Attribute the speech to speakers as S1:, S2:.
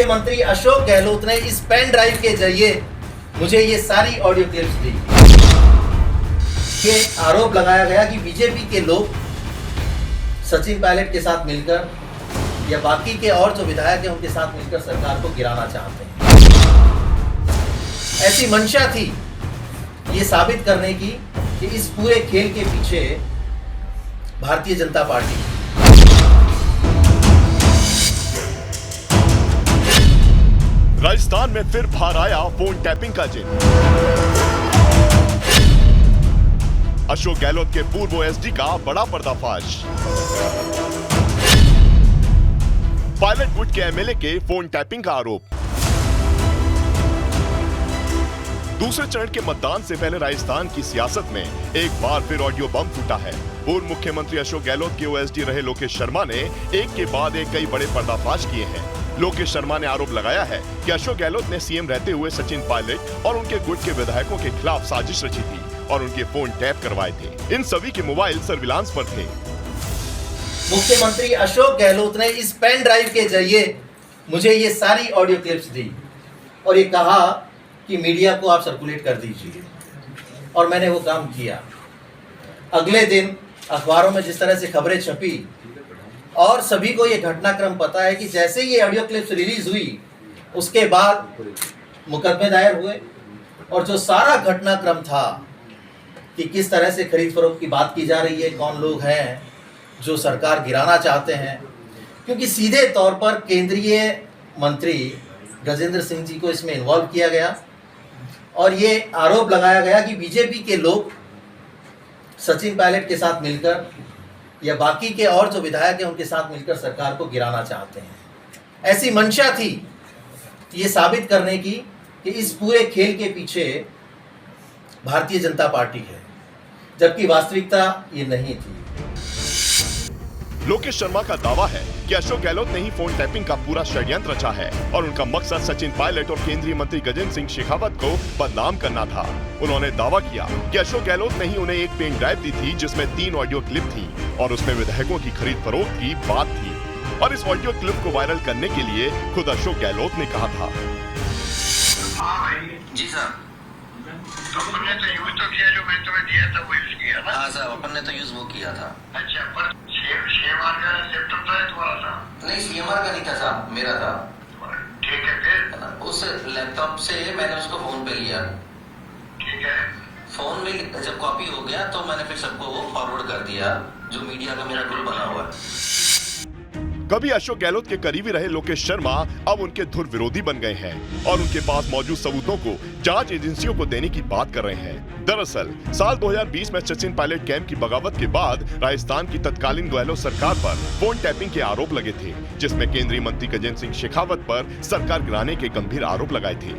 S1: मुख्यमंत्री अशोक गहलोत ने इस पेन ड्राइव के जरिए मुझे ये सारी ऑडियो क्लिप्स दी। ये आरोप लगाया गया कि बीजेपी के लोग सचिन पायलट के साथ मिलकर या बाकी के और जो विधायक हैं उनके साथ मिलकर सरकार को गिराना चाहते हैं। ऐसी मंशा थी ये साबित करने की कि इस पूरे खेल के पीछे भारतीय जनता पार्टी।
S2: राजस्थान में फिर बाहर आया फोन टैपिंग का जिन। अशोक गहलोत के पूर्व ओएसडी का बड़ा पर्दाफाश। पायलट गुट के एमएलए के फोन टैपिंग का आरोप। दूसरे चरण के मतदान से पहले राजस्थान की सियासत में एक बार फिर ऑडियो बम फूटा है। पूर्व मुख्यमंत्री अशोक गहलोत के ओएसडी रहे लोकेश शर्मा ने एक के बाद एक कई बड़े पर्दाफाश किए हैं। लोकेश शर्मा ने आरोप लगाया है कि अशोक गहलोत ने सीएम रहते हुए सचिन पायलट और उनके गुट के विधायकों के खिलाफ साजिश रची थी और उनके फोन टैप करवाए थे। इन सभी के मोबाइल सर्विलांस पर थे।
S1: मुख्यमंत्री अशोक गहलोत ने इस पेन ड्राइव के जरिए मुझे ये सारी ऑडियो क्लिप्स दी और ये कहा कि मीडिया को आप सर्कुलेट कर दीजिए, और मैंने वो काम किया। अगले दिन अखबारों में जिस तरह से खबरें छपी और सभी को ये घटनाक्रम पता है कि जैसे ये ऑडियो क्लिप्स रिलीज हुई उसके बाद मुकदमे दायर हुए और जो सारा घटनाक्रम था कि किस तरह से खरीद फरोख्त की बात की जा रही है, कौन लोग हैं जो सरकार गिराना चाहते हैं, क्योंकि सीधे तौर पर केंद्रीय मंत्री गजेंद्र सिंह जी को इसमें इन्वॉल्व किया गया और ये आरोप लगाया गया कि बीजेपी के लोग सचिन पायलट के साथ मिलकर या बाकी के और जो विधायक हैं उनके साथ मिलकर सरकार को गिराना चाहते हैं। ऐसी मंशा थी ये साबित करने की कि इस पूरे खेल के पीछे भारतीय जनता पार्टी है, जबकि वास्तविकता ये नहीं थी।
S2: लोकेश शर्मा का दावा है कि अशोक गहलोत ने ही फोन टैपिंग का पूरा षड्यंत्र रचा है और उनका मकसद सचिन पायलट और केंद्रीय मंत्री गजेंद्र सिंह शेखावत को बदनाम करना था। उन्होंने दावा किया कि अशोक गहलोत ने ही उन्हें एक पेन ड्राइव दी थी जिसमें 3 ऑडियो क्लिप थी और उसमें विधायकों की खरीद फरोख्त की बात थी, और इस ऑडियो क्लिप को वायरल करने के लिए खुद अशोक गहलोत ने कहा था।
S3: जी सर,
S4: अपन ने तो यूज तो किया, जो मैंने तुम्हें दिया था वो यूज किया ना।
S3: हाँ सर, अपन ने तो यूज वो किया था।
S4: अच्छा, पर सीएमआर का लैपटॉप था तुम्हारा था?
S3: नहीं, सीएमआर का नहीं था साहब, मेरा था।
S4: ठीक है, फिर
S3: उस लैपटॉप से मैंने उसको फोन पे लिया।
S4: ठीक है,
S3: फोन में जब कॉपी हो गया तो मैंने फिर सबको वो फॉरवर्ड कर दिया, जो मीडिया का मेरा ग्रुप बना हुआ है।
S2: कभी अशोक गहलोत के करीबी रहे लोकेश शर्मा अब उनके धुर विरोधी बन गए हैं और उनके पास मौजूद सबूतों को जांच एजेंसियों को देने की बात कर रहे हैं। दरअसल साल 2020 में सचिन पायलट कैंप की बगावत के बाद राजस्थान की तत्कालीन गहलोत सरकार पर फोन टैपिंग के आरोप लगे थे, जिसमें केंद्रीय मंत्री गजेंद्र सिंह शेखावत पर सरकार गिराने के गंभीर आरोप लगाए थे।